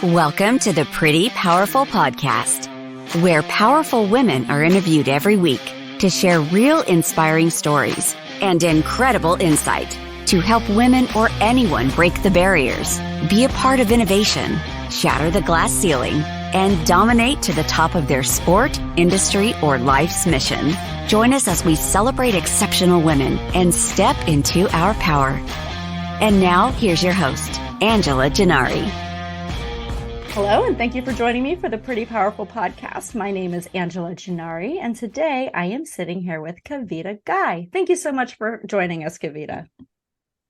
Welcome to the Pretty Powerful Podcast, where powerful women are interviewed every week to share real inspiring stories and incredible insight to help women or anyone break the barriers, be a part of innovation, shatter the glass ceiling, and dominate to the top of their sport, industry, or life's mission. Join us as we celebrate exceptional women and step into our power. And now, here's your host, Angela Gennari. Hello, and thank you for joining me for the Pretty Powerful Podcast. My name is Angela Gennari, and today I am sitting here with Kavitta Ghai. Thank you so much for joining us, Kavitta.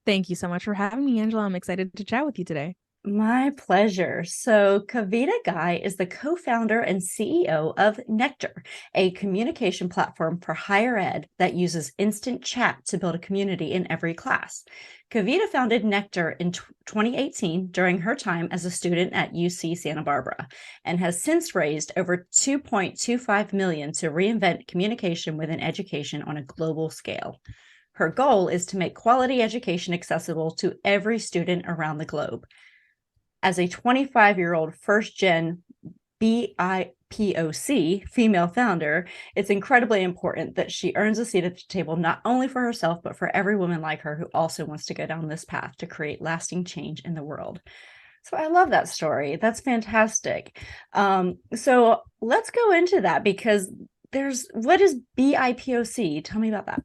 Thank you so much for having me, Angela. I'm excited to chat with you today. My pleasure. So Kavitta Ghai is the co-founder and CEO of Nectir, a communication platform for higher ed that uses instant chat to build a community in every class. Kavitta founded Nectir in 2018 during her time as a student at UC Santa Barbara and has since raised over $2.25 million to reinvent communication within education on a global scale. Her goal is to make quality education accessible to every student around the globe. As a 25-year-old first-gen BIPOC female founder, it's incredibly important that she earns a seat at the table not only for herself, but for every woman like her who also wants to go down this path to create lasting change in the world. So I love that story. That's fantastic. So let's go into that because what is BIPOC? Tell me about that.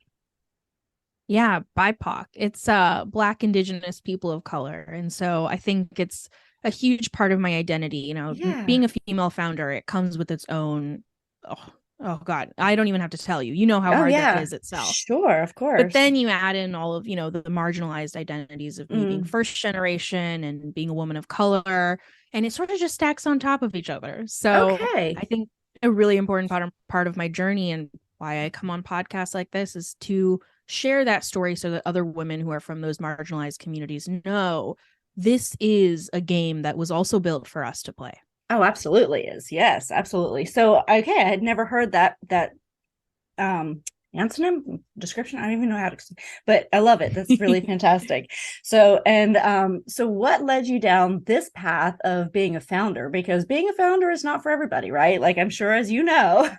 Yeah, BIPOC. It's Black, Indigenous, people of color. And so I think it's a huge part of my identity. You know, being a female founder, it comes with its own, oh God, I don't even have to tell you. You know how hard that is itself. Sure, of course. But then you add in all of, the marginalized identities of me being first generation and being a woman of color. And it sort of just stacks on top of each other. So I think a really important part of my journey and why I come on podcasts like this is to share that story so that other women who are from those marginalized communities know this is a game that was also built for us to play. Oh, absolutely is. Yes, absolutely. So, okay, I had never heard that antonym description. I don't even know how to, but I love it. That's really fantastic. So, so what led you down this path of being a founder? Because being a founder is not for everybody, right? Like I'm sure, as you know,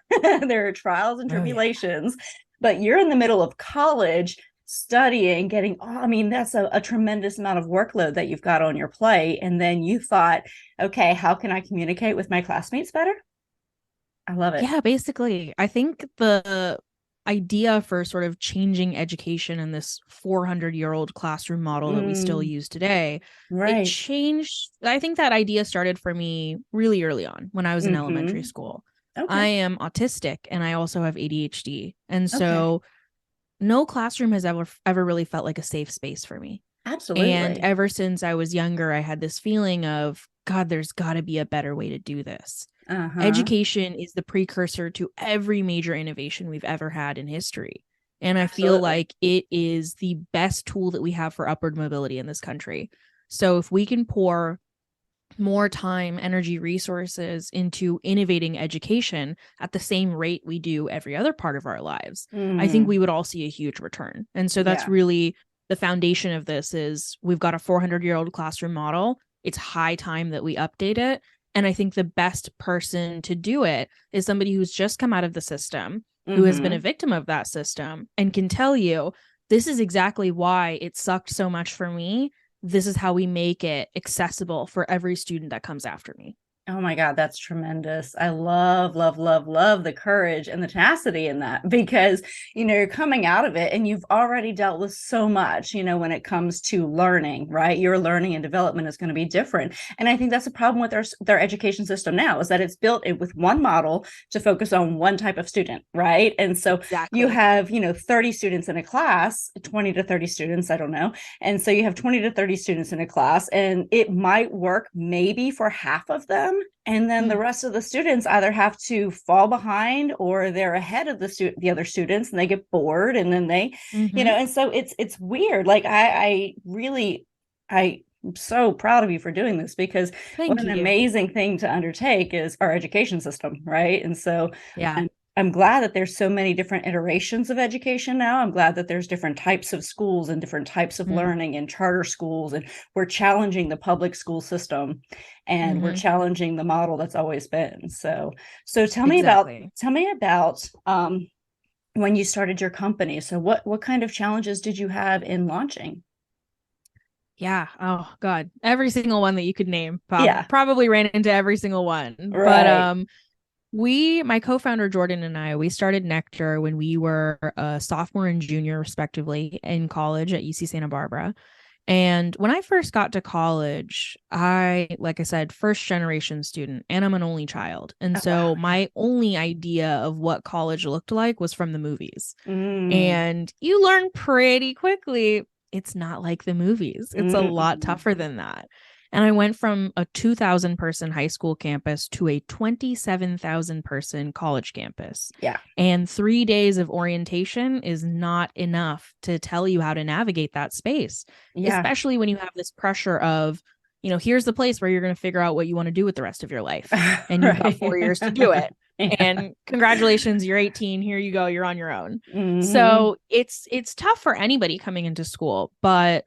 there are trials and tribulations. But you're in the middle of college studying, that's a tremendous amount of workload that you've got on your plate. And then you thought, okay, how can I communicate with my classmates better? I love it. Yeah, basically. I think the idea for sort of changing education in this 400-year-old classroom model that we still use today, it changed. I think that idea started for me really early on when I was in elementary school. Okay. I am autistic and I also have ADHD. And so no classroom has ever really felt like a safe space for me. Absolutely. And ever since I was younger, I had this feeling of, God, there's got to be a better way to do this. Education is the precursor to every major innovation we've ever had in history. And I feel like it is the best tool that we have for upward mobility in this country. So if we can pour more time, energy, resources into innovating education at the same rate we do every other part of our lives, I think we would all see a huge return. And so that's really the foundation of this is we've got a 400-year-old classroom model. It's high time that we update it. And I think the best person to do it is somebody who's just come out of the system, who has been a victim of that system and can tell you, this is exactly why it sucked so much for me. This is how we make it accessible for every student that comes after me. Oh my God, that's tremendous. I love, love, love, love the courage and the tenacity in that because, you're coming out of it and you've already dealt with so much, when it comes to learning, right? Your learning and development is going to be different. And I think that's the problem with their education system now is that it's built with one model to focus on one type of student, right? And so you have, 30 students in a class, 20 to 30 students, I don't know. And so you have 20 to 30 students in a class and it might work maybe for half of them. And then the rest of the students either have to fall behind or they're ahead of the other students and they get bored and then they, and so it's weird. Like I'm so proud of you for doing this because what an amazing thing to undertake is our education system. Right. And so I'm glad that there's so many different iterations of education now. I'm glad that there's different types of schools and different types of learning and charter schools, and we're challenging the public school system, and we're challenging the model that's always been. So tell me about when you started your company. So what kind of challenges did you have in launching? Yeah. Oh God. Every single one that you could name. Yeah. Probably ran into every single one. Right. But my co-founder Jordan and I, we started Nectar when we were a sophomore and junior respectively in college at UC Santa Barbara. And when I first got to college, like I said, first generation student, and I'm an only child. And so my only idea of what college looked like was from the movies. And you learn pretty quickly, it's not like the movies. It's a lot tougher than that. And I went from a 2,000 person high school campus to a 27,000 person college campus. Yeah. And 3 days of orientation is not enough to tell you how to navigate that space, especially when you have this pressure of, here's the place where you're going to figure out what you want to do with the rest of your life. And you've got 4 years to do it. And congratulations, you're 18. Here you go. You're on your own. So it's tough for anybody coming into school. But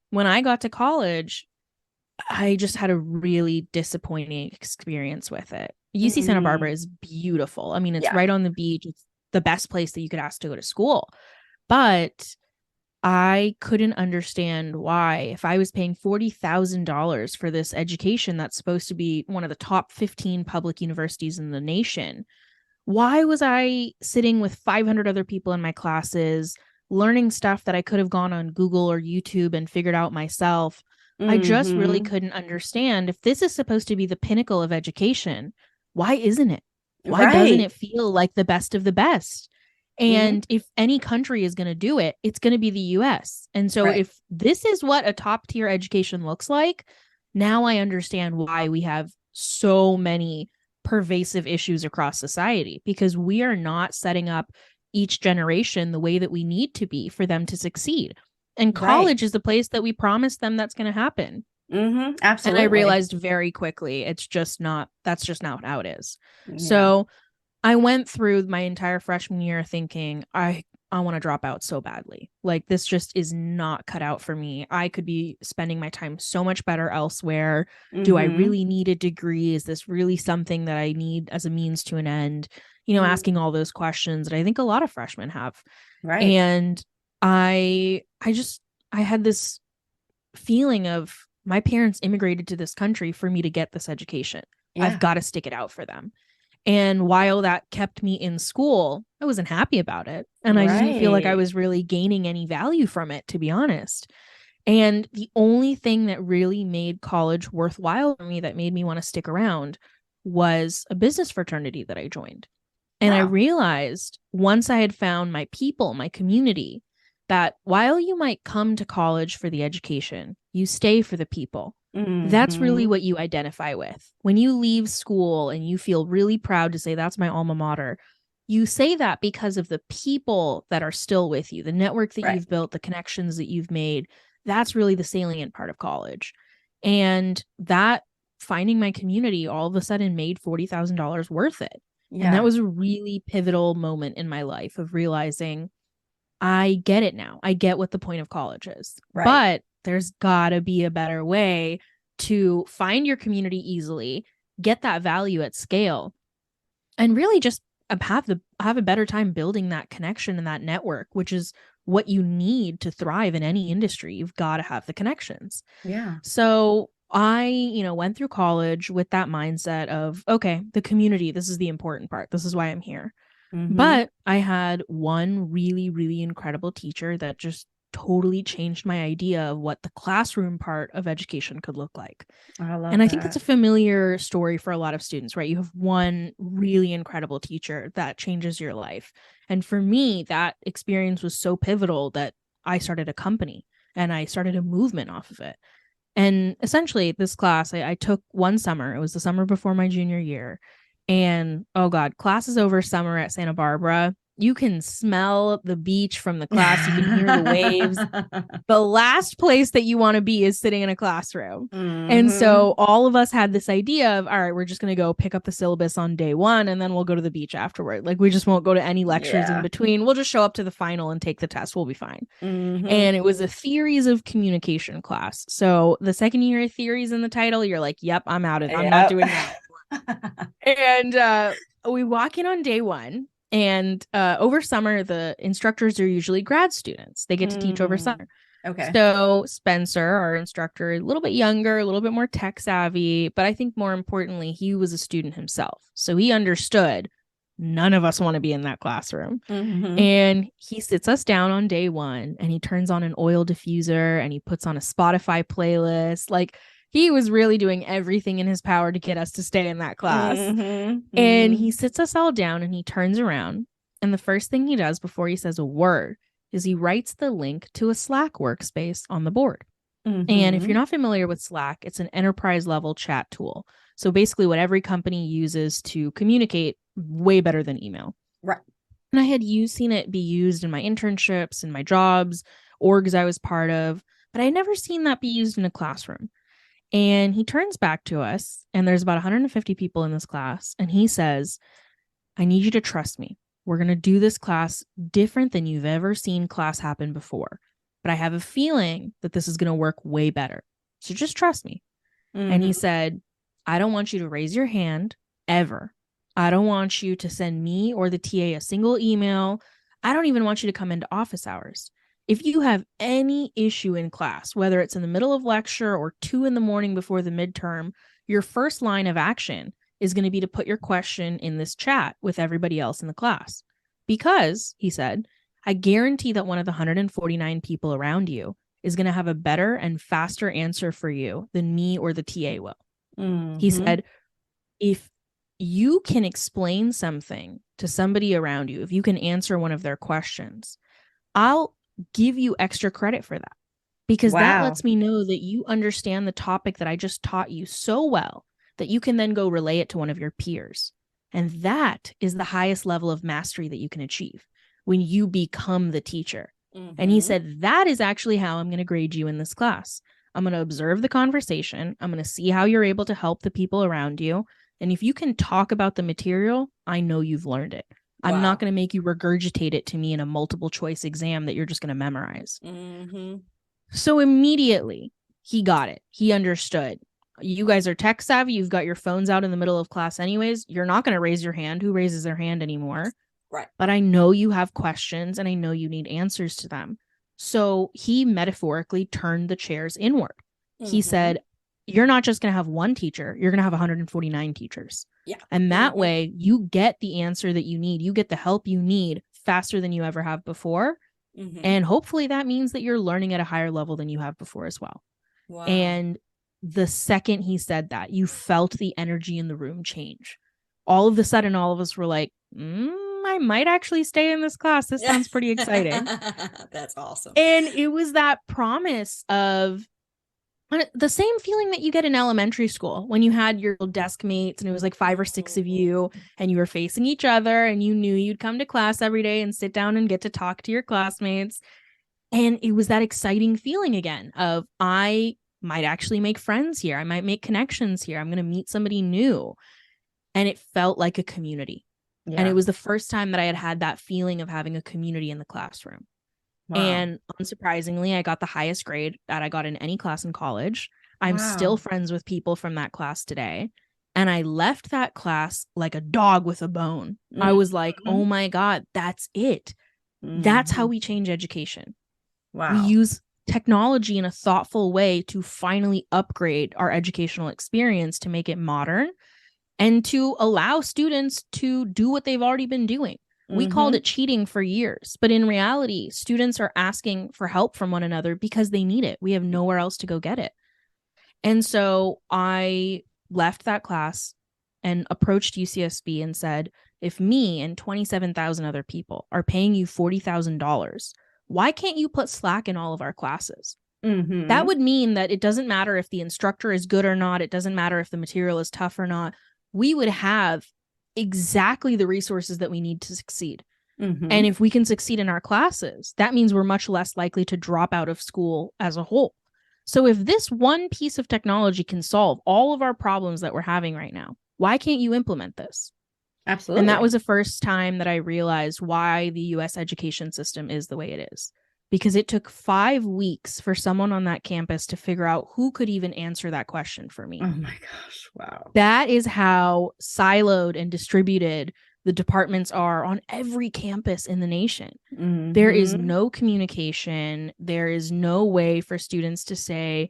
when I got to college, I just had a really disappointing experience with it. UC Santa Barbara is beautiful. I mean, it's right on the beach. It's the best place that you could ask to go to school. But I couldn't understand why, if I was paying $40,000 for this education that's supposed to be one of the top 15 public universities in the nation, why was I sitting with 500 other people in my classes, learning stuff that I could have gone on Google or YouTube and figured out myself? I just really couldn't understand, if this is supposed to be the pinnacle of education, why isn't it? Why doesn't it feel like the best of the best? And if any country is going to do it, it's going to be the US. And so if this is what a top tier education looks like, now I understand why we have so many pervasive issues across society, because we are not setting up each generation the way that we need to be for them to succeed. And college is the place that we promised them that's going to happen. Absolutely. And I realized very quickly, that's just not how it is. So I went through my entire freshman year thinking, I want to drop out so badly. Like, this just is not cut out for me. I could be spending my time so much better elsewhere. Do I really need a degree? Is this really something that I need as a means to an end? Asking all those questions that I think a lot of freshmen have. Right. And I had this feeling of, my parents immigrated to this country for me to get this education. I've got to stick it out for them. And while that kept me in school, I wasn't happy about it. And I didn't feel like I was really gaining any value from it, to be honest. And the only thing that really made college worthwhile for me, that made me want to stick around, was a business fraternity that I joined. And I realized, once I had found my people, my community, that while you might come to college for the education, you stay for the people. That's really what you identify with. When you leave school and you feel really proud to say, that's my alma mater, you say that because of the people that are still with you, the network that you've built, the connections that you've made. That's really the salient part of college. And that, finding my community, all of a sudden made $40,000 worth it. And that was a really pivotal moment in my life of realizing, I get it now. I get what the point of college is. But there's gotta be a better way to find your community easily, get that value at scale, and really just have a better time building that connection and that network, which is what you need to thrive in any industry. You've got to have the connections. So I, went through college with that mindset of, okay, the community, this is the important part. This is why I'm here. But I had one really, really incredible teacher that just totally changed my idea of what the classroom part of education could look like. I think that's a familiar story for a lot of students, right? You have one really incredible teacher that changes your life. And for me, that experience was so pivotal that I started a company and I started a movement off of it. And essentially, this class I took one summer. It was the summer before my junior year. And oh God, classes over summer at Santa Barbara, You can smell the beach from the class. You can hear the waves. The last place that you want to be is sitting in a classroom. And so all of us had this idea of, all right, we're just going to go pick up the syllabus on day one, and then we'll go to the beach afterward. Like, we just won't go to any lectures in between. We'll just show up to the final and take the test. We'll be fine. And it was a theories of communication class. So the second you hear theories in the title, you're like, yep, I'm out of it. I'm not doing that. And we walk in on day one. And over summer, the instructors are usually grad students. They get to teach over summer. Okay. So Spencer, our instructor, a little bit younger, a little bit more tech savvy, but I think more importantly, he was a student himself. So he understood none of us want to be in that classroom. And he sits us down on day one, and he turns on an oil diffuser, and he puts on a Spotify playlist. Like, he was really doing everything in his power to get us to stay in that class. And he sits us all down, and he turns around. And the first thing he does before he says a word is he writes the link to a Slack workspace on the board. And if you're not familiar with Slack, it's an enterprise level chat tool. So basically what every company uses to communicate way better than email. Right. And I had seen it be used in my internships and my jobs, orgs I was part of, but I had never seen that be used in a classroom. And he turns back to us, and there's about 150 people in this class. And he says, I need you to trust me. We're going to do this class different than you've ever seen class happen before. But I have a feeling that this is going to work way better. So just trust me. And he said, I don't want you to raise your hand ever. I don't want you to send me or the TA a single email. I don't even want you to come into office hours. If you have any issue in class, whether it's in the middle of lecture or 2 a.m. before the midterm, your first line of action is going to be to put your question in this chat with everybody else in the class. Because, he said, I guarantee that one of the 149 people around you is going to have a better and faster answer for you than me or the TA will. He said, if you can explain something to somebody around you, if you can answer one of their questions, I'll give you extra credit for that, because that lets me know that you understand the topic that I just taught you so well that you can then go relay it to one of your peers. And that is the highest level of mastery that you can achieve when you become the teacher. And he said, that is actually how I'm going to grade you in this class. I'm going to observe the conversation. I'm going to see how you're able to help the people around you. And if you can talk about the material, I know you've learned it. I'm not going to make you regurgitate it to me in a multiple choice exam that you're just going to memorize. So immediately he got it. He understood. You guys are tech savvy. You've got your phones out in the middle of class anyways. You're not going to raise your hand. Who raises their hand anymore? Right. But I know you have questions, and I know you need answers to them. So he metaphorically turned the chairs inward. He said, you're not just going to have one teacher. You're going to have 149 teachers. Yeah. And that way you get the answer that you need. You get the help you need faster than you ever have before. And hopefully that means that you're learning at a higher level than you have before as well. And the second he said that, you felt the energy in the room change. All of a sudden, all of us were like, I might actually stay in this class. This sounds pretty exciting. That's awesome. And it was that promise of the same feeling that you get in elementary school when you had your desk mates and it was like 5 or 6 of you and you were facing each other and you knew you'd come to class every day and sit down and get to talk to your classmates. And it was that exciting feeling again of, I might actually make friends here. I might make connections here. I'm going to meet somebody new. And it felt like a community. And it was the first time that I had that feeling of having a community in the classroom. And unsurprisingly, I got the highest grade that I got in any class in college. I'm still friends with people from that class today. And I left that class like a dog with a bone. I was like, oh my God, that's it. That's how we change education. We use technology in a thoughtful way to finally upgrade our educational experience to make it modern and to allow students to do what they've already been doing. We called it cheating for years, but in reality, students are asking for help from one another because they need it. We have nowhere else to go get it. And so I left that class and approached UCSB and said, if me and 27,000 other people are paying you $40,000, why can't you put Slack in all of our classes? That would mean that it doesn't matter if the instructor is good or not. It doesn't matter if the material is tough or not. We would have exactly the resources that we need to succeed. And if we can succeed in our classes, that means we're much less likely to drop out of school as a whole. So if this one piece of technology can solve all of our problems that we're having right now, why can't you implement this? Absolutely. And that was the first time that I realized why the US education system is the way it is. Because it took 5 weeks for someone on that campus to figure out who could even answer that question for me. Oh my gosh. Wow. That is how siloed and distributed the departments are on every campus in the nation. There is no communication. There is no way for students to say,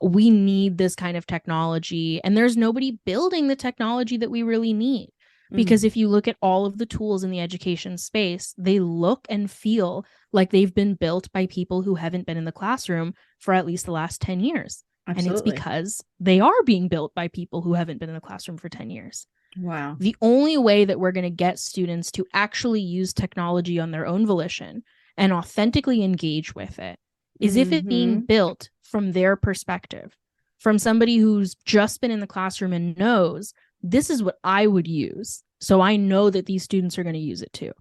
we need this kind of technology. And there's nobody building the technology that we really need. Because if you look at all of the tools in the education space, they look and feel like they've been built by people who haven't been in the classroom for at least the last 10 years. Absolutely. And it's because they are being built by people who haven't been in the classroom for 10 years. Wow. The only way that we're going to get students to actually use technology on their own volition and authentically engage with it is if it's being built from their perspective, from somebody who's just been in the classroom and knows this is what I would use. So I know that these students are going to use it too.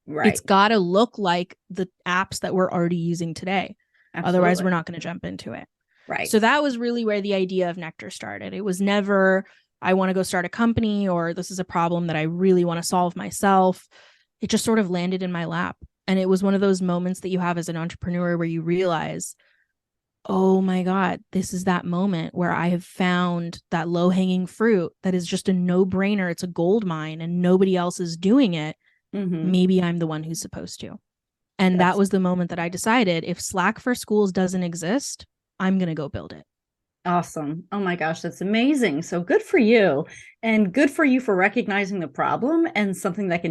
Right. It's got to look like the apps that we're already using today. Absolutely. Otherwise, we're not going to jump into it. Right. So that was really where the idea of Nectar started. It was never, I want to go start a company, or this is a problem that I really want to solve myself. It just sort of landed in my lap. And it was one of those moments that you have as an entrepreneur where you realize, oh my God, this is that moment where I have found that low-hanging fruit that is just a no-brainer. It's a gold mine and nobody else is doing it. Maybe I'm the one who's supposed to. And that was the moment that I decided, if Slack for Schools doesn't exist, I'm going to go build it. Awesome. Oh my gosh, that's amazing. So good for you. And good for you for recognizing the problem, and something that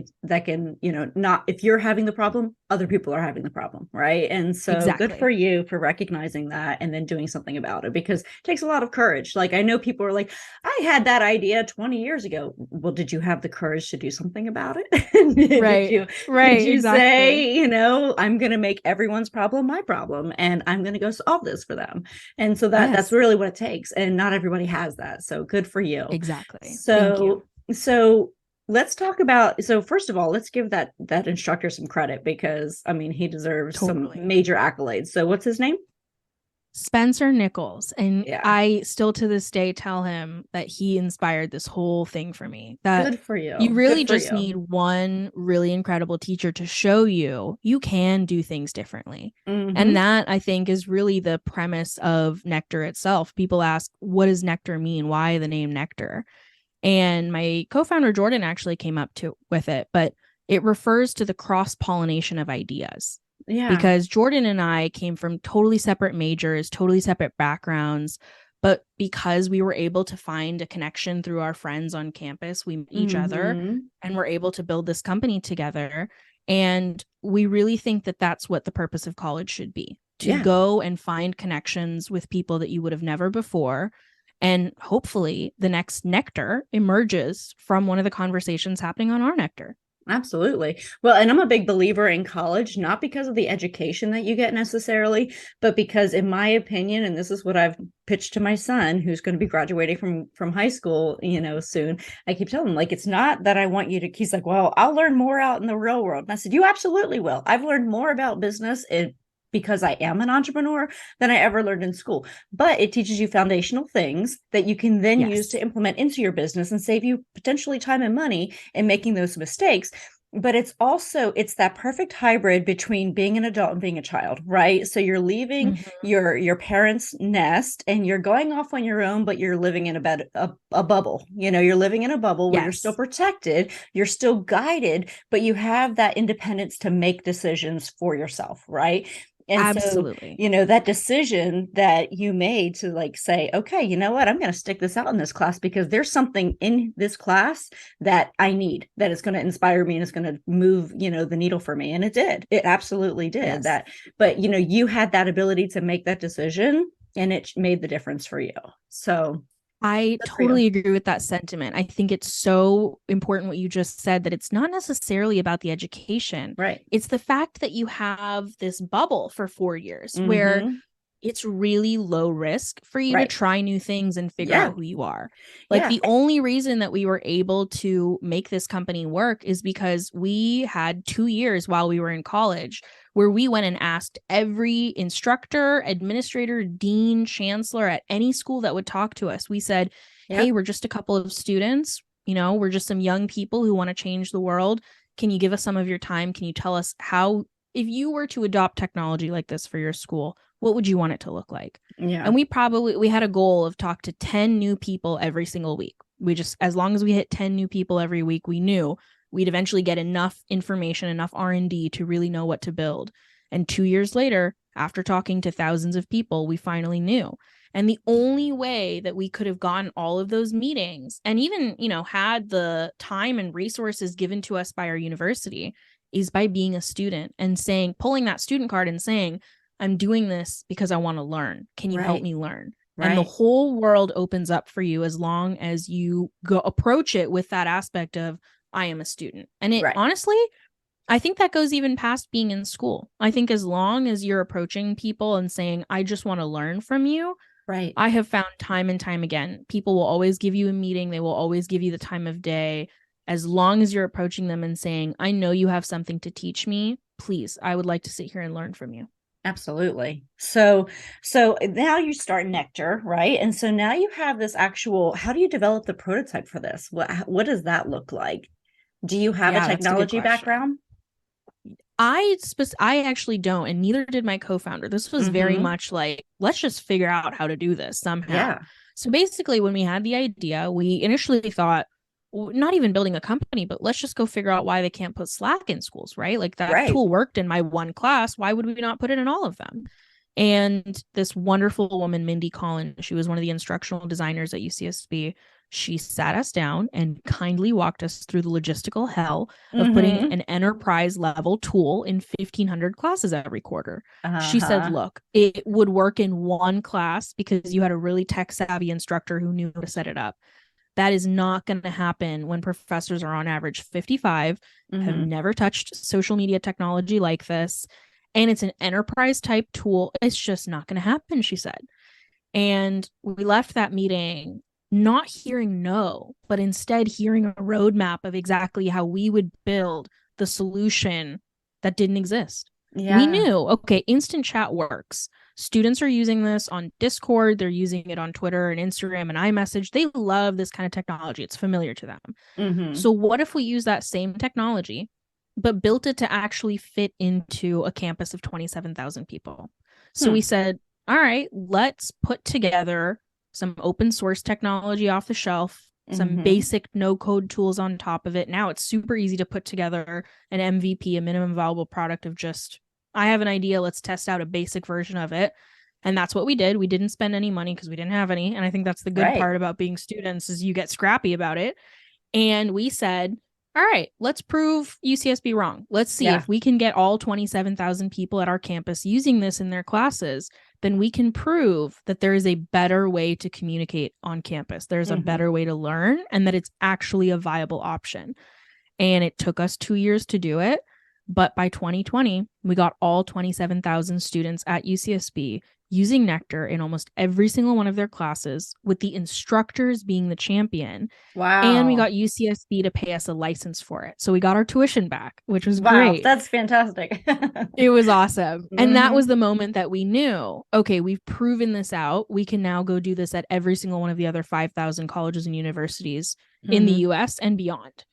can, not, if you're having the problem, other people are having the problem. Right. And so Good for you for recognizing that and then doing something about it, because it takes a lot of courage. Like, I know people are like, I had that idea 20 years ago. Well, did you have the courage to do something about it? Right. Did you say, I'm going to make everyone's problem my problem and I'm going to go solve this for them? And so that's really what it takes. And not everybody has that. So good for you. Exactly. So let's talk about, first of all, let's give that instructor some credit, because he deserves some major accolades. So what's his name? Spencer Nichols. And I still to this day tell him that he inspired this whole thing for me. That good for you. You really just need one really incredible teacher to show you can do things differently. And that, I think, is really the premise of Nectar itself. People ask, what does Nectar mean? Why the name Nectar? And my co-founder Jordan actually came up with it, but it refers to the cross-pollination of ideas. Yeah. Because Jordan and I came from totally separate majors, totally separate backgrounds, but because we were able to find a connection through our friends on campus, we met each other and were able to build this company together. And we really think that that's what the purpose of college should be, to go and find connections with people that you would have never before. And hopefully the next Nectar emerges from one of the conversations happening on our Nectar. Absolutely. Well, and I'm a big believer in college, not because of the education that you get necessarily, but because, in my opinion, and this is what I've pitched to my son, who's going to be graduating from high school, soon. I keep telling him, like, it's not that I want you to, he's like, well, I'll learn more out in the real world. And I said, you absolutely will. I've learned more about business because I am an entrepreneur than I ever learned in school. But it teaches you foundational things that you can then use to implement into your business and save you potentially time and money in making those mistakes. But it's that perfect hybrid between being an adult and being a child, right? So you're leaving your parents' nest and you're going off on your own, but you're living in a bubble. You're living in a bubble where you're still protected, you're still guided, but you have that independence to make decisions for yourself, right? And absolutely. So, that decision that you made to, like, say, okay, you know what, I'm going to stick this out in this class because there's something in this class that I need, that is going to inspire me and it's going to move, the needle for me. And it did. It absolutely did that. But, you had that ability to make that decision and it made the difference for you. So I totally agree with that sentiment. I think it's so important what you just said, that it's not necessarily about the education. Right. It's the fact that you have this bubble for 4 years where it's really low risk for you to try new things and figure out who you are. Like the only reason that we were able to make this company work is because we had 2 years while we were in college where we went and asked every instructor, administrator, dean, chancellor at any school that would talk to us. We said, hey, we're just a couple of students. You know, we're just some young people who want to change the world. Can you give us some of your time? Can you tell us how, if you were to adopt technology like this for your school, what would you want it to look like? Yeah. And we had a goal of talk to 10 new people every single week. We just, as long as we hit 10 new people every week, we knew we'd eventually get enough information, enough R&D to really know what to build. And 2 years later, after talking to thousands of people, we finally knew. And the only way that we could have gotten all of those meetings and even, you know, had the time and resources given to us by our university is by being a student and saying, pulling that student card and saying, I'm doing this because I want to learn. Can you help me learn? And the whole world opens up for you as long as you go approach it with that aspect of, I am a student. And it honestly, I think that goes even past being in school. I think as long as you're approaching people and saying, I just want to learn from you. I have found time and time again, people will always give you a meeting. They will always give you the time of day. As long as you're approaching them and saying, I know you have something to teach me, please, I would like to sit here and learn from you. Absolutely. So now you start Nectar, right? And so now you have this actual, how do you develop the prototype for this? What does that look like? Do you have a technology background? I actually don't, and neither did my co-founder. This was very much like, let's just figure out how to do this somehow. Yeah. So basically, when we had the idea, we initially thought, not even building a company, but let's just go figure out why they can't put Slack in schools, right? Like that tool worked in my one class. Why would we not put it in all of them? And this wonderful woman, Mindy Collins, she was one of the instructional designers at UCSB. She sat us down and kindly walked us through the logistical hell of putting an enterprise level tool in 1,500 classes every quarter. She said, look, it would work in one class because you had a really tech savvy instructor who knew how to set it up. That is not going to happen when professors are on average 55, have never touched social media technology like this, and it's an enterprise type tool. It's just not going to happen, she said. And we left that meeting not hearing no, but instead hearing a roadmap of exactly how we would build the solution that didn't exist. Yeah. We knew, okay, instant chat works. Students are using this on Discord. They're using it on Twitter and Instagram and iMessage. They love this kind of technology. It's familiar to them. So what if we use that same technology, but built it to actually fit into a campus of 27,000 people? So we said, all right, let's put together some open source technology off the shelf, some basic no code tools on top of it. Now it's super easy to put together an MVP, a minimum viable product of just, I have an idea, let's test out a basic version of it. And that's what we did. We didn't spend any money because we didn't have any. And I think that's the good part about being students is you get scrappy about it. And we said, all right, let's prove UCSB wrong. Let's see if we can get all 27,000 people at our campus using this in their classes, then we can prove that there is a better way to communicate on campus. There's a better way to learn and that it's actually a viable option. And it took us 2 years to do it. But by 2020, we got all 27,000 students at UCSB using Nectar in almost every single one of their classes, with the instructors being the champion. Wow. And we got UCSB to pay us a license for it. So we got our tuition back, which was great. That's fantastic. It was awesome. And that was the moment that we knew, okay, we've proven this out. We can now go do this at every single one of the other 5,000 colleges and universities in the US and beyond.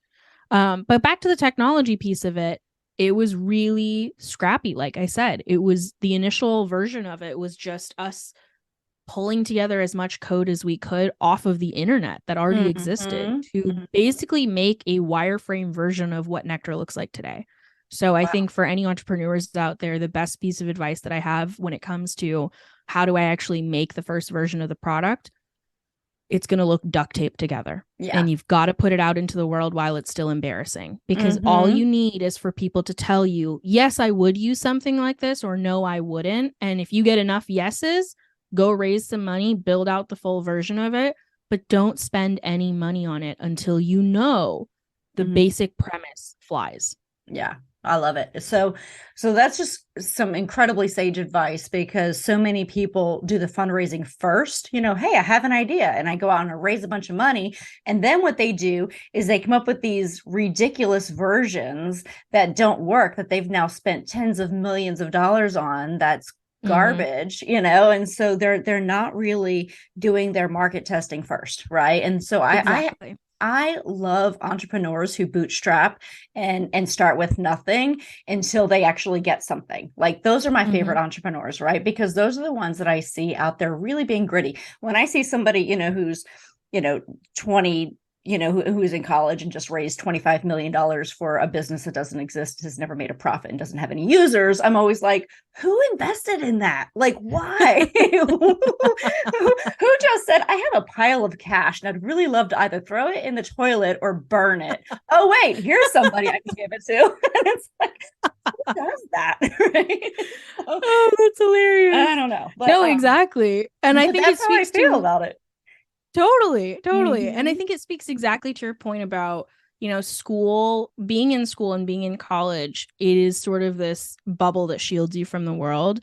But back to the technology piece of it, it was really scrappy. Like I said, it was the initial version of it was just us pulling together as much code as we could off of the internet that already existed to basically make a wireframe version of what Nectar looks like today. So I think for any entrepreneurs out there, the best piece of advice that I have when it comes to how do I actually make the first version of the product, it's going to look duct taped together. Yeah. And you've got to put it out into the world while it's still embarrassing, because all you need is for people to tell you, yes, I would use something like this, or no, I wouldn't. And if you get enough yeses, go raise some money, build out the full version of it, but don't spend any money on it until you know the basic premise flies. Yeah. I love it. So that's just some incredibly sage advice, because so many people do the fundraising first. Hey, I have an idea, and I go out and raise a bunch of money. And then what they do is they come up with these ridiculous versions that don't work, that they've now spent tens of millions of dollars on. That's garbage, and so they're not really doing their market testing first, right? And so Exactly. I love entrepreneurs who bootstrap and start with nothing until they actually get something. Like, those are my favorite entrepreneurs, right? Because those are the ones that I see out there really being gritty. When I see somebody, who's, 20, who's in college and just raised $25 million for a business that doesn't exist, has never made a profit, and doesn't have any users, I'm always like, who invested in that? Like, why? Who just said, I have a pile of cash and I'd really love to either throw it in the toilet or burn it. Oh, wait, here's somebody I can give it to. And it's like, who does that? Right? Oh, that's hilarious. I don't know. But, no, exactly. And I think that's how I feel about it. Totally. And I think it speaks exactly to your point about, school, being in school and being in college. It is sort of this bubble that shields you from the world.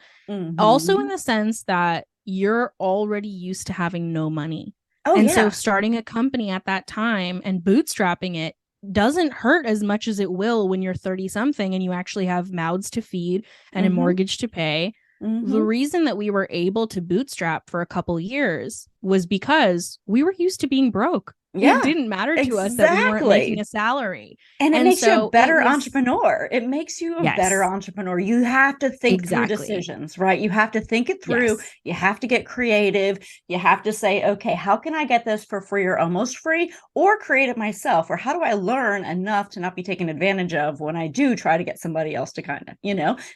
Also, in the sense that you're already used to having no money. So starting a company at that time and bootstrapping it doesn't hurt as much as it will when you're 30 something and you actually have mouths to feed and a mortgage to pay. The reason that we were able to bootstrap for a couple years was because we were used to being broke. Yeah, it didn't matter to us that we weren't making a salary. And it makes you a better entrepreneur. It makes you a better entrepreneur. You have to think through decisions, right? You have to think it through. You have to get creative. You have to say, okay, how can I get this for free or almost free, or create it myself? Or how do I learn enough to not be taken advantage of when I do try to get somebody else to kind of,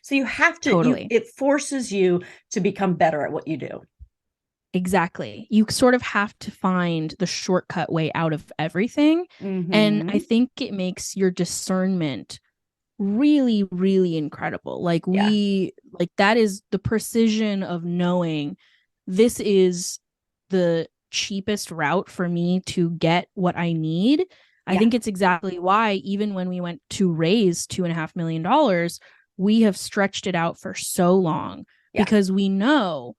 so you have to, it forces you to become better at what you do. Exactly. You sort of have to find the shortcut way out of everything. And I think it makes your discernment really, really incredible. Like that is the precision of knowing this is the cheapest route for me to get what I need. I think it's exactly why, even when we went to raise $2.5 million, we have stretched it out for so long because we know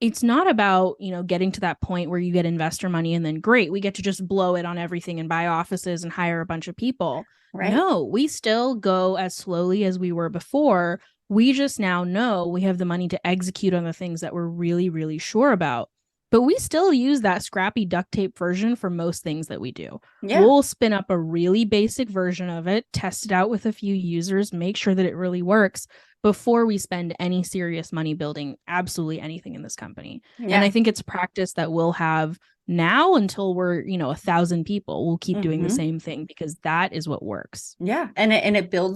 it's not about, getting to that point where you get investor money and then great, we get to just blow it on everything and buy offices and hire a bunch of people. Right. No, we still go as slowly as we were before. We just now know we have the money to execute on the things that we're really, really sure about. But we still use that scrappy duct tape version for most things that we do. Yeah. We'll spin up a really basic version of it, test it out with a few users, make sure that it really works before we spend any serious money building absolutely anything in this company. Yeah. And I think it's a practice that we'll have now until we're, 1,000 people. We'll keep doing the same thing because that is what works. Yeah. And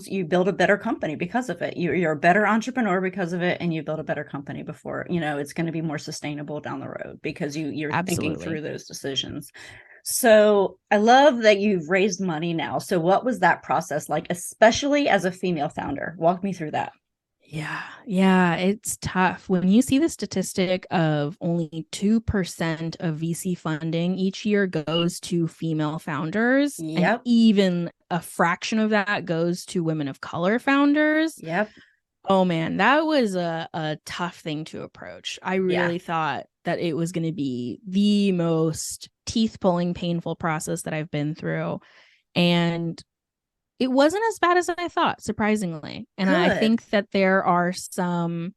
you build a better company because of it. You're a better entrepreneur because of it. And you build a better company before, it's going to be more sustainable down the road because you're thinking through those decisions. So I love that you've raised money now. So what was that process like, especially as a female founder? Walk me through that. Yeah, it's tough. When you see the statistic of only 2% of VC funding each year goes to female founders, and even a fraction of that goes to women of color founders. Oh man, that was a tough thing to approach. I really thought that it was going to be the most teeth-pulling, painful process that I've been through. And it wasn't as bad as I thought, surprisingly. And I think that there's some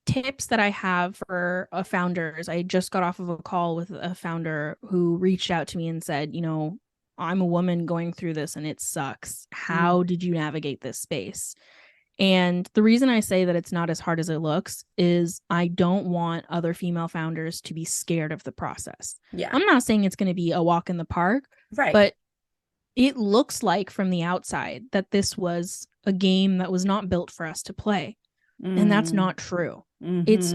tips that I have for founders. I just got off of a call with a founder who reached out to me and said, I'm a woman going through this and it sucks. How did you navigate this space? And the reason I say that it's not as hard as it looks is I don't want other female founders to be scared of the process. Yeah. I'm not saying it's going to be a walk in the park, right? But it looks like from the outside that this was a game that was not built for us to play. And that's not true. It's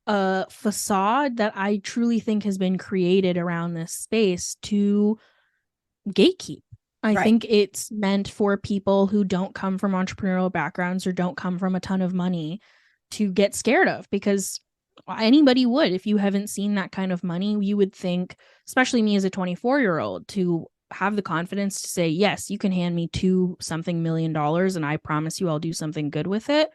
a facade that I truly think has been created around this space to gatekeep. I think it's meant for people who don't come from entrepreneurial backgrounds or don't come from a ton of money to get scared of, because anybody would. If you haven't seen that kind of money, you would think, especially me as a 24-year-old, to have the confidence to say, yes, you can hand me $2-something million and I promise you I'll do something good with it.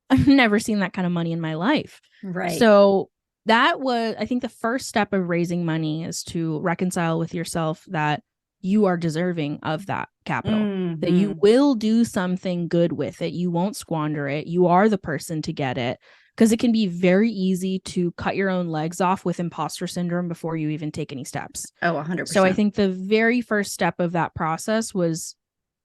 I've never seen that kind of money in my life. Right. So that was, I think, the first step of raising money is to reconcile with yourself that you are deserving of that capital, that you will do something good with it. You won't squander it. You are the person to get it, because it can be very easy to cut your own legs off with imposter syndrome before you even take any steps. Oh, 100%. So I think the very first step of that process was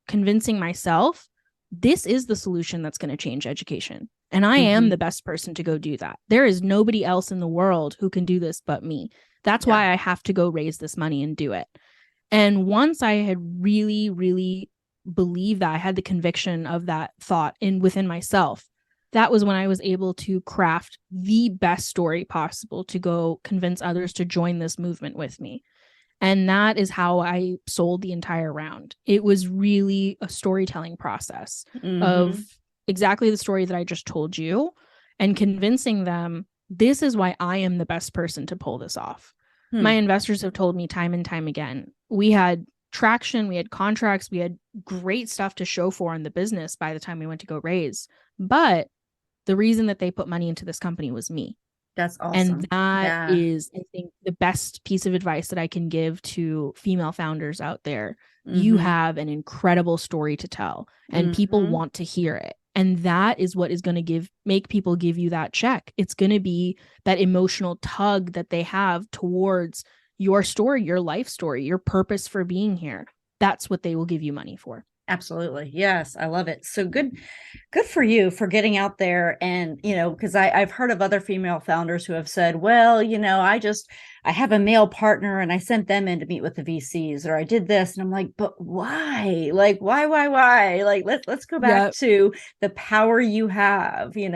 convincing myself this is the solution that's going to change education. And I am the best person to go do that. There is nobody else in the world who can do this but me. That's why I have to go raise this money and do it. And once I had really, really believed that, I had the conviction of that thought within myself, that was when I was able to craft the best story possible to go convince others to join this movement with me. And that is how I sold the entire round. It was really a storytelling process of exactly the story that I just told you, and convincing them this is why I am the best person to pull this off. My investors have told me time and time again, we had traction, we had contracts, we had great stuff to show for in the business by the time we went to go raise. But the reason that they put money into this company was me. That's awesome. And that is, I think, the best piece of advice that I can give to female founders out there. You have an incredible story to tell, and people want to hear it. And that is what is going to make people give you that check. It's going to be that emotional tug that they have towards your story, your life story, your purpose for being here. That's what they will give you money for. Absolutely. Yes. I love it. So good for you for getting out there. And, because I've heard of other female founders who have said, well, I have a male partner and I sent them in to meet with the VCs, or I did this. And I'm like, but why? Like, why? Like, let's go back to the power you have. You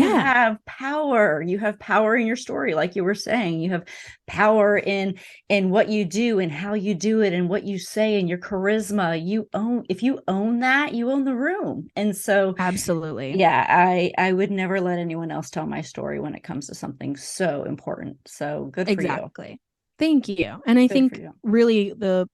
have power. You have power in your story. Like you were saying, you have power in what you do and how you do it and what you say and your charisma. If you own that, you own the room. And so absolutely. Yeah, I would never let anyone else tell my story when it comes to something so important. So good for you. Thank you. And I think really the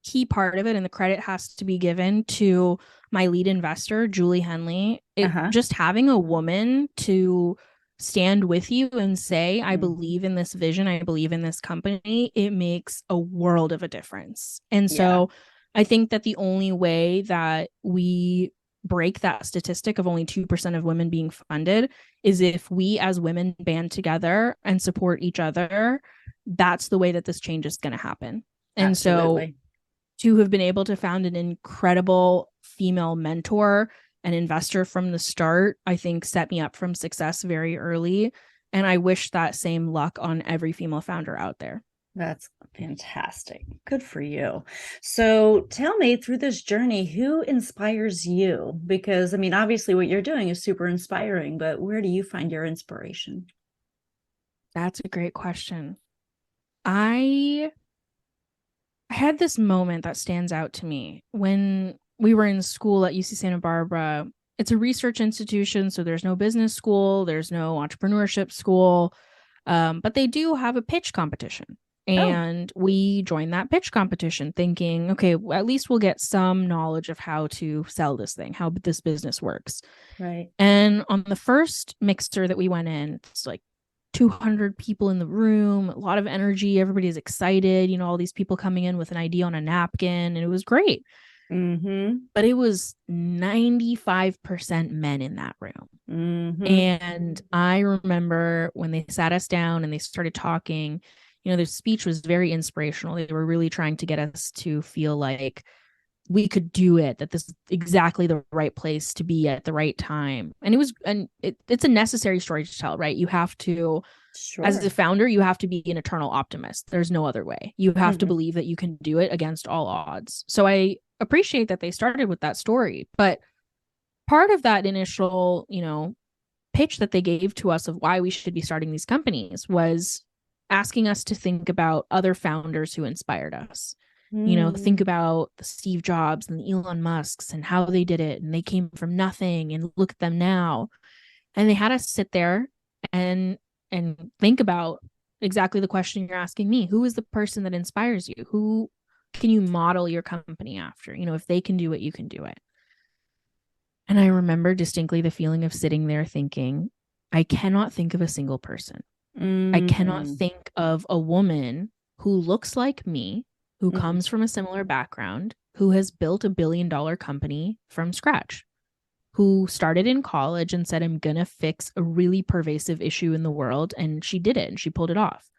key part of it, and the credit has to be given to my lead investor, Julie Henley. Just having a woman to stand with you and say, I believe in this vision, I believe in this company, it makes a world of a difference. And so I think that the only way that we break that statistic of only 2% of women being funded is if we as women band together and support each other. That's the way that this change is going to happen. And so to have been able to found an incredible female mentor and investor from the start, I think set me up from success very early. And I wish that same luck on every female founder out there. That's fantastic. Good for you. So tell me, through this journey, who inspires you? Because, obviously what you're doing is super inspiring, but where do you find your inspiration? That's a great question. I had this moment that stands out to me when we were in school at UC Santa Barbara. It's a research institution, so there's no business school, there's no entrepreneurship school, but they do have a pitch competition. And we joined that pitch competition thinking, okay, at least we'll get some knowledge of how to sell this thing, how this business works. Right. And on the first mixer that we went in, it's like 200 people in the room, a lot of energy. Everybody's excited, all these people coming in with an idea on a napkin, and it was great. But it was 95% men in that room. And I remember when they sat us down and they started talking, their speech was very inspirational. They were really trying to get us to feel like we could do it, that this is exactly the right place to be at the right time. And it's a necessary story to tell, right? You have to, as a founder, you have to be an eternal optimist. There's no other way. You have to believe that you can do it against all odds. So I appreciate that they started with that story. But part of that initial, pitch that they gave to us of why we should be starting these companies was asking us to think about other founders who inspired us. Think about the Steve Jobs and the Elon Musks and how they did it. And they came from nothing, and look at them now. And they had us sit there and think about exactly the question you're asking me. Who is the person that inspires you? Who can you model your company after? You know, if they can do it, you can do it. And I remember distinctly the feeling of sitting there thinking, I cannot think of a single person. I cannot think of a woman who looks like me, who comes from a similar background, who has built $1 billion company from scratch, who started in college and said, I'm going to fix a really pervasive issue in the world. And she did it and she pulled it off.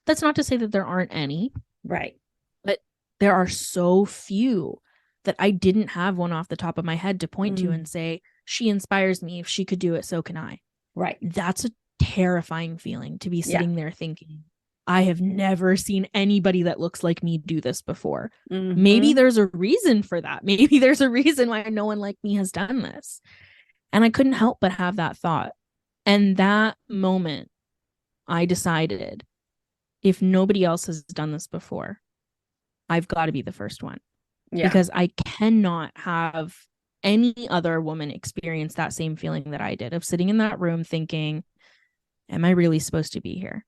That's not to say that there aren't any. Right. But there are so few that I didn't have one off the top of my head to point to and say, she inspires me. If she could do it, so can I. Right. That's a terrifying feeling, to be sitting there thinking, I have never seen anybody that looks like me do this before. Maybe there's a reason for that. Maybe there's a reason why no one like me has done this. And I couldn't help but have that thought. And that moment, I decided, if nobody else has done this before, I've got to be the first one. Because I cannot have any other woman experience that same feeling that I did, of sitting in that room thinking, am I really supposed to be here?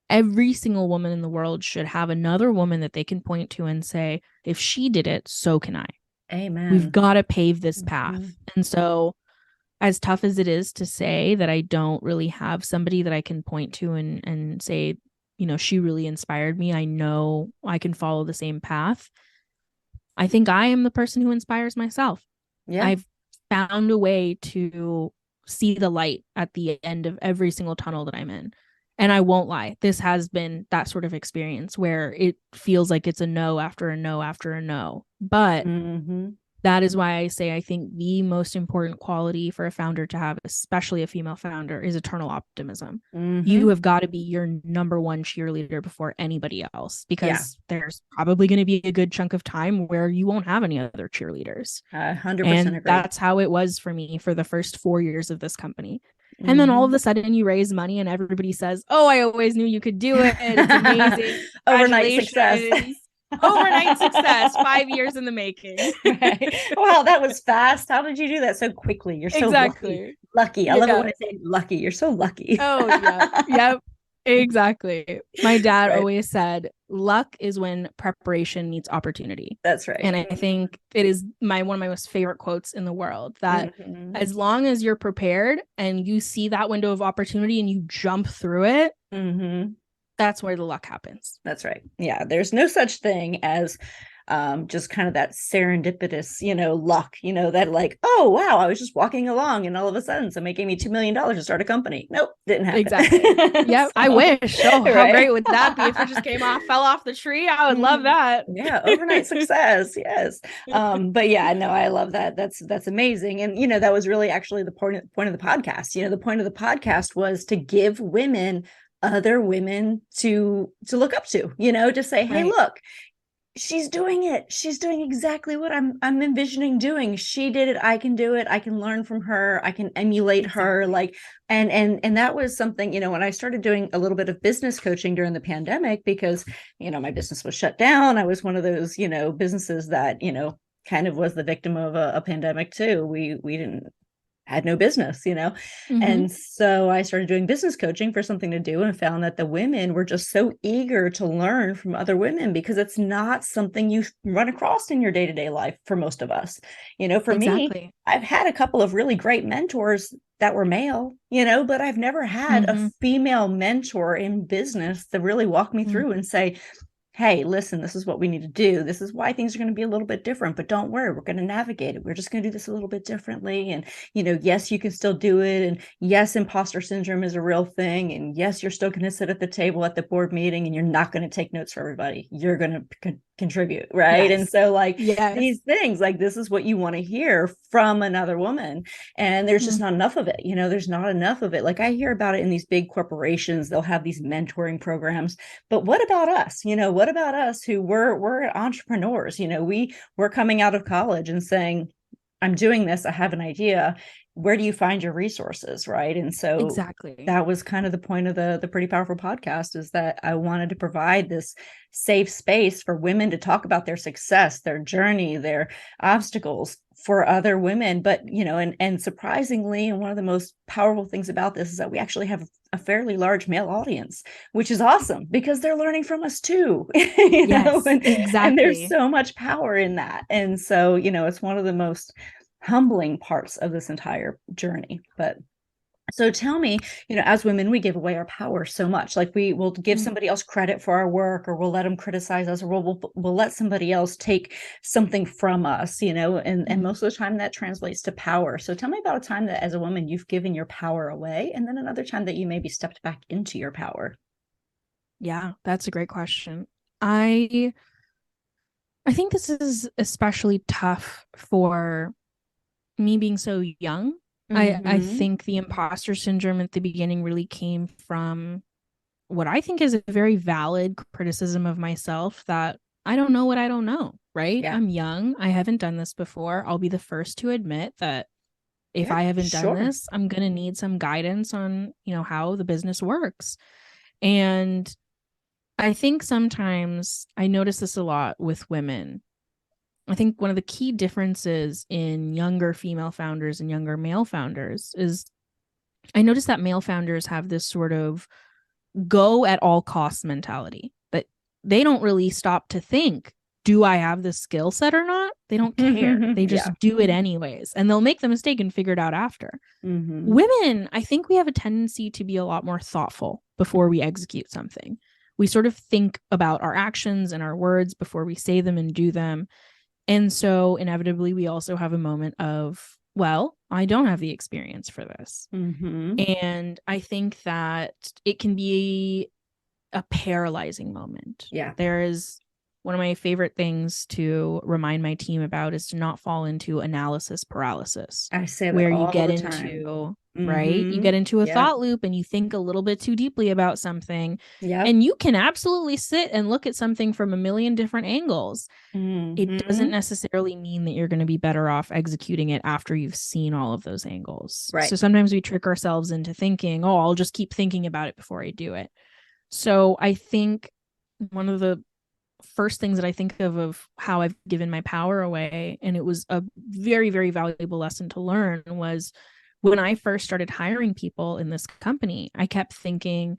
Every single woman in the world should have another woman that they can point to and say, if she did it, so can I. Amen. We've got to pave this path. And so, as tough as it is to say that I don't really have somebody that I can point to and say, you know, she really inspired me, I know I can follow the same path. I think I am the person who inspires myself. Yeah. I've found a way to see the light at the end of every single tunnel that I'm in. And I won't lie, this has been that sort of experience where it feels like it's a no after a no after a no. But that is why I say I think the most important quality for a founder to have, especially a female founder, is eternal optimism. You have got to be your number one cheerleader before anybody else, because there's probably going to be a good chunk of time where you won't have any other cheerleaders. 100% and agree. That's how it was for me for the first 4 years of this company. And then all of a sudden you raise money and everybody says, oh, I always knew you could do it. It's amazing. Overnight success. Overnight success, 5 years in the making. Right. Wow, that was fast. How did you do that so quickly? You're so lucky. I love it when I say lucky. You're so lucky. Oh, yeah. Yep. Exactly. My dad always said, luck is when preparation meets opportunity. That's right. And I think it is one of my most favorite quotes in the world, that as long as you're prepared and you see that window of opportunity and you jump through it, that's where the luck happens. That's right. Yeah. There's no such thing as just kind of that serendipitous, luck, that like, oh, wow, I was just walking along and all of a sudden somebody gave me $2 million to start a company. Nope, didn't happen. Exactly. Yeah, so, I wish. Oh, how great would that be if it just fell off the tree? I would love that. Yeah, overnight success. Yes. But yeah, no, I love that. That's amazing. And, that was really actually the point of the podcast. The point of the podcast was to give women other women to look up to, to say, hey, look, she's doing it. She's doing exactly what I'm envisioning doing. She did it. I can do it. I can learn from her. I can emulate her. Like, and that was something, when I started doing a little bit of business coaching during the pandemic, because, my business was shut down. I was one of those, businesses that, kind of was the victim of a pandemic too. We had no business, And so I started doing business coaching for something to do, and found that the women were just so eager to learn from other women, because it's not something you run across in your day-to-day life for most of us. For me, I've had a couple of really great mentors that were male, but I've never had a female mentor in business that really walk me through and say, hey, listen, this is what we need to do. This is why things are going to be a little bit different, but don't worry, we're going to navigate it. We're just going to do this a little bit differently. And, yes, you can still do it. And yes, imposter syndrome is a real thing. And yes, you're still going to sit at the table at the board meeting and you're not going to take notes for everybody. You're going to contribute. Right. Yes. And so these things, like, this is what you want to hear from another woman. And there's just not enough of it. There's not enough of it. Like, I hear about it in these big corporations. They'll have these mentoring programs, but what about us? What about us who we're entrepreneurs? We're coming out of college and saying, I'm doing this. I have an idea. where do you find your resources, right? And so exactly, that was kind of the point of the Pretty Powerful podcast, is that I wanted to provide this safe space for women to talk about their success, their journey, their obstacles for other women. But, and surprisingly, and one of the most powerful things about this is that we actually have a fairly large male audience, which is awesome because they're learning from us too, yes, exactly. And there's so much power in that. And so, it's one of the most humbling parts of this entire journey. But so tell me, as women, we give away our power so much. Like we will give somebody else credit for our work, or we'll let them criticize us, or we'll let somebody else take something from us, and most of the time that translates to power. So tell me about a time that as a woman, you've given your power away, and then another time that you maybe stepped back into your power. Yeah, that's a great question. I think this is especially tough for me being so young. I think the imposter syndrome at the beginning really came from what I think is a very valid criticism of myself, that I don't know what I don't know, right? Yeah. I'm young. I haven't done this before. I'll be the first to admit that if I haven't done this, I'm going to need some guidance on, how the business works. And I think sometimes I notice this a lot with women. I think one of the key differences in younger female founders and younger male founders is I notice that male founders have this sort of go at all costs mentality, that they don't really stop to think, do I have the skill set or not? They don't care. They just do it anyways. And they'll make the mistake and figure it out after. Women, I think we have a tendency to be a lot more thoughtful before we execute something. We sort of think about our actions and our words before we say them and do them. And so inevitably, we also have a moment of, well, I don't have the experience for this. And I think that it can be a paralyzing moment. Yeah. There is one of my favorite things to remind my team about is to not fall into analysis paralysis. I say that where all you get the into time. Right? You get into a thought loop and you think a little bit too deeply about something. And you can absolutely sit and look at something from a million different angles. It doesn't necessarily mean that you're going to be better off executing it after you've seen all of those angles. Right. So sometimes we trick ourselves into thinking, oh, I'll just keep thinking about it before I do it. So I think one of the first things that I think of how I've given my power away, and it was a very, very valuable lesson to learn, was when I first started hiring people in this company, I kept thinking,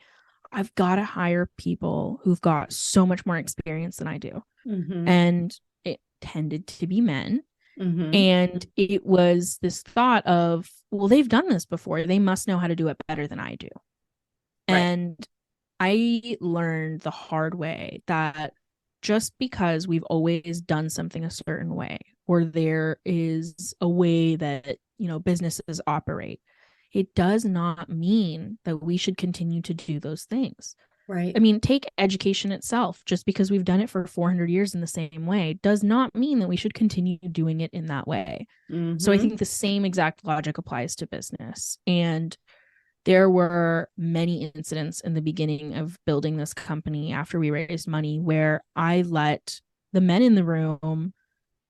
I've got to hire people who've got so much more experience than I do. And it tended to be men. And it was this thought of, well, they've done this before. They must know how to do it better than I do. Right. And I learned the hard way that just because we've always done something a certain way, or there is a way that, businesses operate, it does not mean that we should continue to do those things. Right. I mean, take education itself. Just because we've done it for 400 years in the same way does not mean that we should continue doing it in that way. So I think the same exact logic applies to business. And there were many incidents in the beginning of building this company after we raised money where I let the men in the room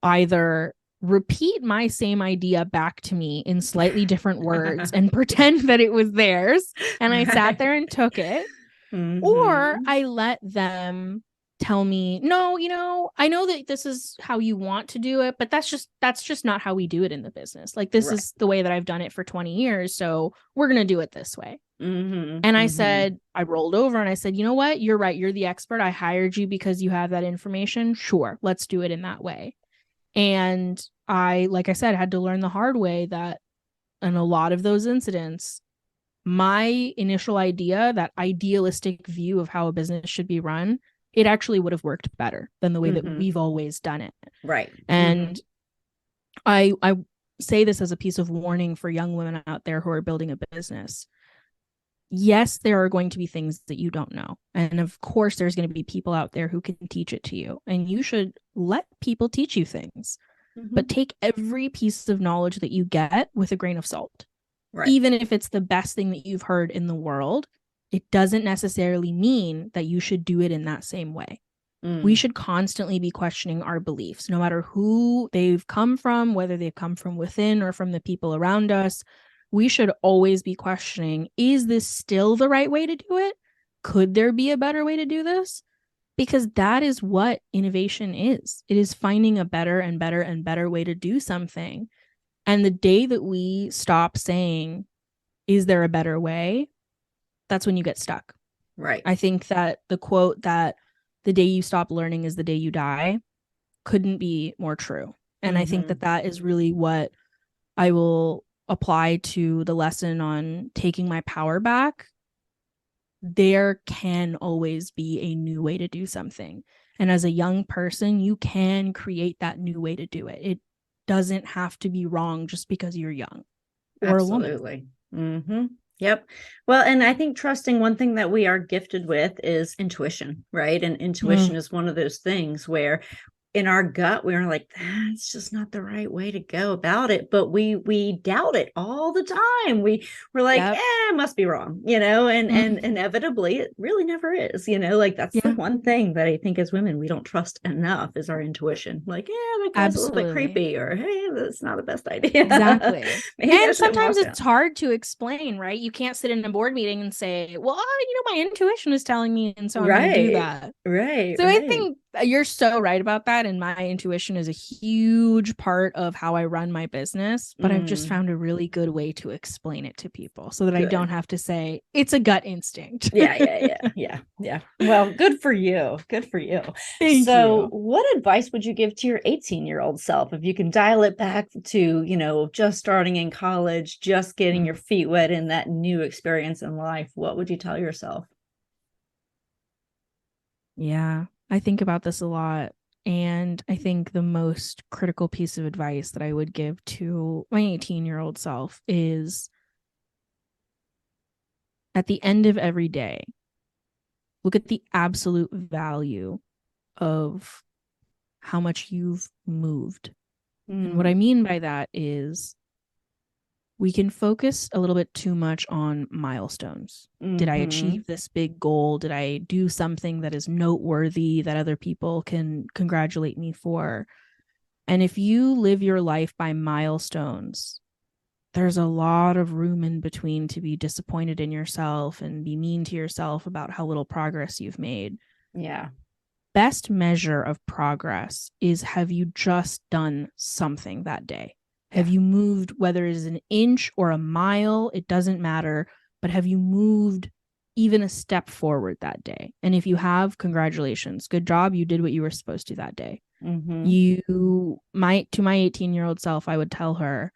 either repeat my same idea back to me in slightly different words and pretend that it was theirs. And I sat there and took it. Or I let them tell me, no, I know that this is how you want to do it, but that's just not how we do it in the business. Like, this is the way that I've done it for 20 years. So we're going to do it this way. And I said, I rolled over and I said, you know what? You're right. You're the expert. I hired you because you have that information. Sure. Let's do it in that way. And I, like I said, had to learn the hard way that in a lot of those incidents, my initial idea, that idealistic view of how a business should be run, it actually would have worked better than the way that we've always done it. Right. And I say this as a piece of warning for young women out there who are building a business. Yes, there are going to be things that you don't know. And of course, there's going to be people out there who can teach it to you. And you should let people teach you things. But take every piece of knowledge that you get with a grain of salt. Right. Even if it's the best thing that you've heard in the world, it doesn't necessarily mean that you should do it in that same way. We should constantly be questioning our beliefs, no matter who they've come from, whether they've come from within or from the people around us. We should always be questioning, is this still the right way to do it? Could there be a better way to do this? Because that is what innovation is. It is finding a better and better and better way to do something. And the day that we stop saying, is there a better way? That's when you get stuck. Right. I think that the quote that the day you stop learning is the day you die couldn't be more true. And I think that that is really what I will apply to the lesson on taking my power back. There can always be a new way to do something. And as a young person, you can create that new way to do it. It doesn't have to be wrong just because you're young or Absolutely. a woman. Yep. Well, and I think trusting, one thing that we are gifted with is intuition, right? And intuition is one of those things where in our gut, we were like, that's just not the right way to go about it. But we doubt it all the time. We're like, it must be wrong, and inevitably it really never is, like that's the one thing that I think as women, we don't trust enough is our intuition. Like, that guy's a little bit creepy, or, hey, that's not the best idea. Exactly. And sometimes it's hard to explain, right? You can't sit in a board meeting and say, well, my intuition is telling me, and so I'm going to do that. Right. So I think you're so right about that. And my intuition is a huge part of how I run my business. But I've just found a really good way to explain it to people so that I don't have to say it's a gut instinct. Yeah. Well, good for you. Good for you. Thank you. What advice would you give to your 18-year-old self if you can dial it back to, just starting in college, just getting your feet wet in that new experience in life? What would you tell yourself? Yeah, I think about this a lot. And I think the most critical piece of advice that I would give to my 18-year-old self is, at the end of every day, look at the absolute value of how much you've moved. And what I mean by that is, we can focus a little bit too much on milestones. Did I achieve this big goal? Did I do something that is noteworthy that other people can congratulate me for? And if you live your life by milestones, there's a lot of room in between to be disappointed in yourself and be mean to yourself about how little progress you've made. Yeah. Best measure of progress is, have you just done something that day? Have you moved, whether it is an inch or a mile, it doesn't matter, but have you moved even a step forward that day? And if you have, congratulations, good job, you did what you were supposed to that day. To my 18-year-old self, I would tell her,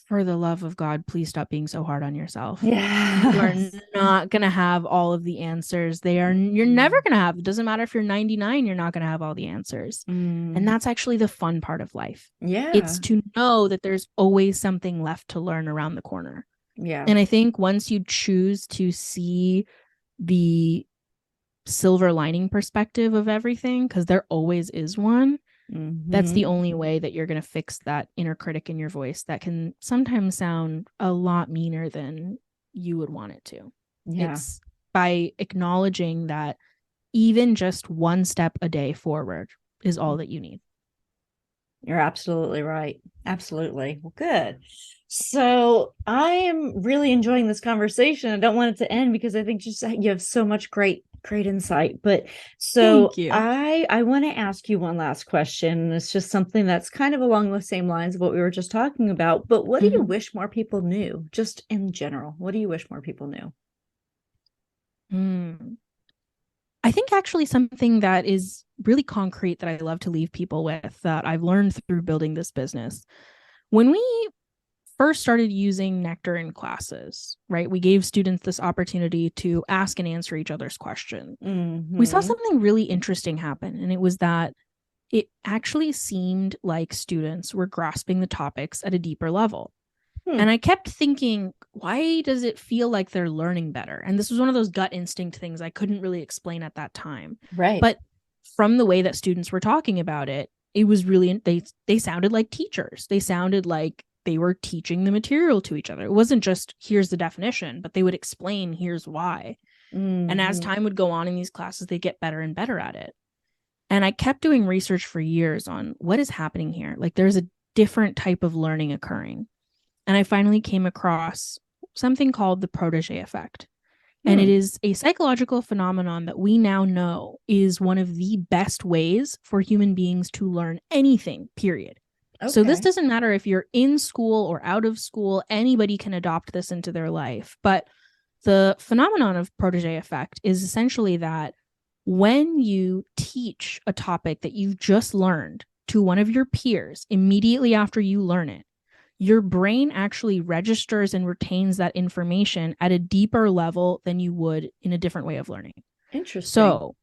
for the love of God, please stop being so hard on yourself. Yeah. You are not going to have all of the answers. You're never going to have. It doesn't matter if you're 99, you're not going to have all the answers. And that's actually the fun part of life. Yeah. It's to know that there's always something left to learn around the corner. Yeah. And I think once you choose to see the silver lining perspective of everything, because there always is one, that's the only way that you're going to fix that inner critic in your voice that can sometimes sound a lot meaner than you would want it to. Yeah. It's by acknowledging that even just one step a day forward is all that you need. You're absolutely right. Absolutely. Well, good. So I am really enjoying this conversation. I don't want it to end because I think just you have so much great insight. But so I want to ask you one last question. It's just something that's kind of along the same lines of what we were just talking about. But what do you wish more people knew, just in general? What do you wish more people knew? I think actually something that is really concrete that I love to leave people with, that I've learned through building this business. When we first started using Nectar in classes, right, we gave students this opportunity to ask and answer each other's questions. We saw something really interesting happen, and it was that it actually seemed like students were grasping the topics at a deeper level. And I kept thinking, why does it feel like they're learning better? And this was one of those gut instinct things I couldn't really explain at that time. Right. But from the way that students were talking about it, it was really, they sounded like teachers. They sounded like they were teaching the material to each other. It wasn't just, here's the definition, but they would explain, here's why. And as time would go on in these classes, they get better and better at it. And I kept doing research for years on what is happening here. Like there's a different type of learning occurring. And I finally came across something called the protege effect. And it is a psychological phenomenon that we now know is one of the best ways for human beings to learn anything, period. Okay. So this doesn't matter if you're in school or out of school, anybody can adopt this into their life. But the phenomenon of protege effect is essentially that when you teach a topic that you've just learned to one of your peers immediately after you learn it, your brain actually registers and retains that information at a deeper level than you would in a different way of learning. Interesting. So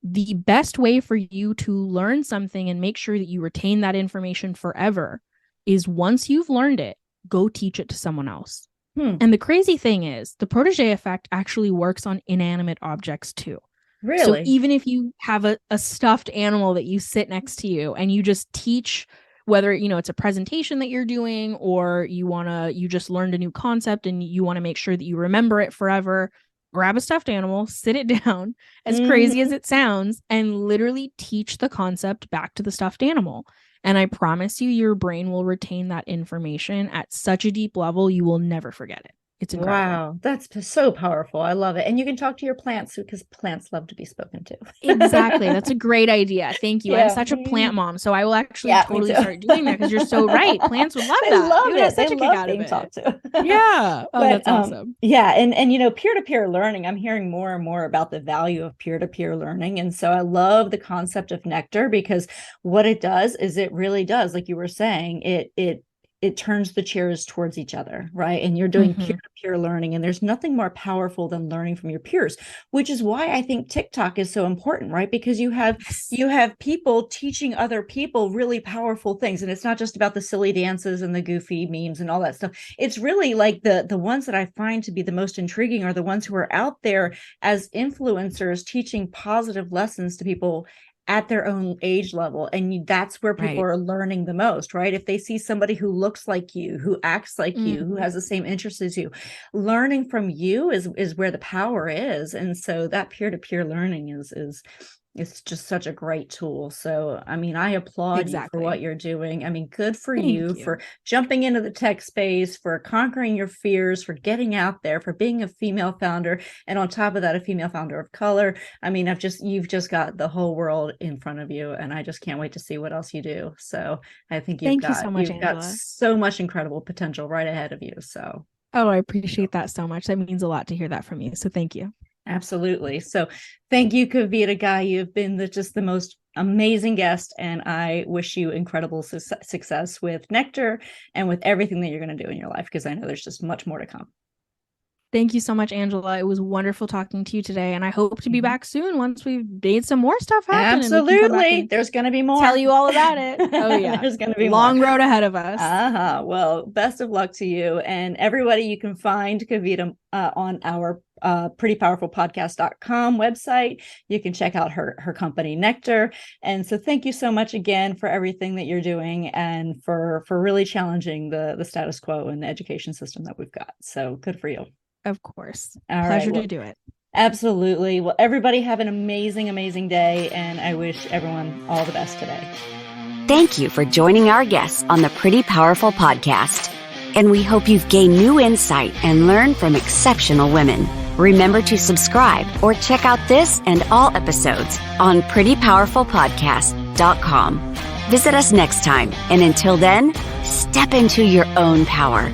the best way for you to learn something and make sure that you retain that information forever is once you've learned it, go teach it to someone else. And the crazy thing is the protege effect actually works on inanimate objects too. Really? So even if you have a stuffed animal that you sit next to you and you just teach, whether, it's a presentation that you're doing or you just learned a new concept and you want to make sure that you remember it forever, grab a stuffed animal, sit it down, as crazy as it sounds, and literally teach the concept back to the stuffed animal. And I promise you, your brain will retain that information at such a deep level, you will never forget it. It's incredible. Wow, that's so powerful. I love it. And you can talk to your plants because plants love to be spoken to. Exactly. That's a great idea. Thank you. Yeah. I'm such a plant mom, so I will actually totally start doing that because you're so right. Plants would love that. They love it. Such they a love kick out being of it. talked to. Yeah. Oh, but, that's awesome. Yeah. And peer-to-peer learning, I'm hearing more and more about the value of peer-to-peer learning. And so I love the concept of Nectar because what it does is it really does, like you were saying, it turns the chairs towards each other, right? And you're doing peer-to-peer learning, and there's nothing more powerful than learning from your peers, which is why I think TikTok is so important, right? Because you have people teaching other people really powerful things, and it's not just about the silly dances and the goofy memes and all that stuff. It's really like the ones that I find to be the most intriguing are the ones who are out there as influencers teaching positive lessons to people at their own age level. And that's where people are learning the most, right? If they see somebody who looks like you, who acts like you, who has the same interests as you, learning from you is where the power is. And so that peer-to-peer learning is it's just such a great tool. So, I mean, I applaud you for what you're doing. I mean, good for you for jumping into the tech space, for conquering your fears, for getting out there, for being a female founder. And on top of that, a female founder of color. I mean, you've just got the whole world in front of you. And I just can't wait to see what else you do. So I think you've got so much incredible potential right ahead of you. So. Oh, I appreciate that so much. That means a lot to hear that from you. So thank you. Absolutely. So thank you, Kavitta Ghai. You've been just the most amazing guest, and I wish you incredible success with Nectar and with everything that you're going to do in your life, because I know there's just much more to come. Thank you so much, Angela. It was wonderful talking to you today, and I hope to be back soon once we've made some more stuff happen. Absolutely. There's going to be more. Tell you all about it. Oh, yeah. There's going to be long road ahead of us. Well, best of luck to you. And everybody, you can find Kavitta on our prettypowerfulpodcast.com website. You can check out her company, Nectar. And so thank you so much again for everything that you're doing and for really challenging the status quo in the education system that we've got. So good for you. Of course. Pleasure to do it. Absolutely. Well, everybody have an amazing, amazing day. And I wish everyone all the best today. Thank you for joining our guests on the Pretty Powerful Podcast. And we hope you've gained new insight and learned from exceptional women. Remember to subscribe or check out this and all episodes on prettypowerfulpodcast.com. Visit us next time. And until then, step into your own power.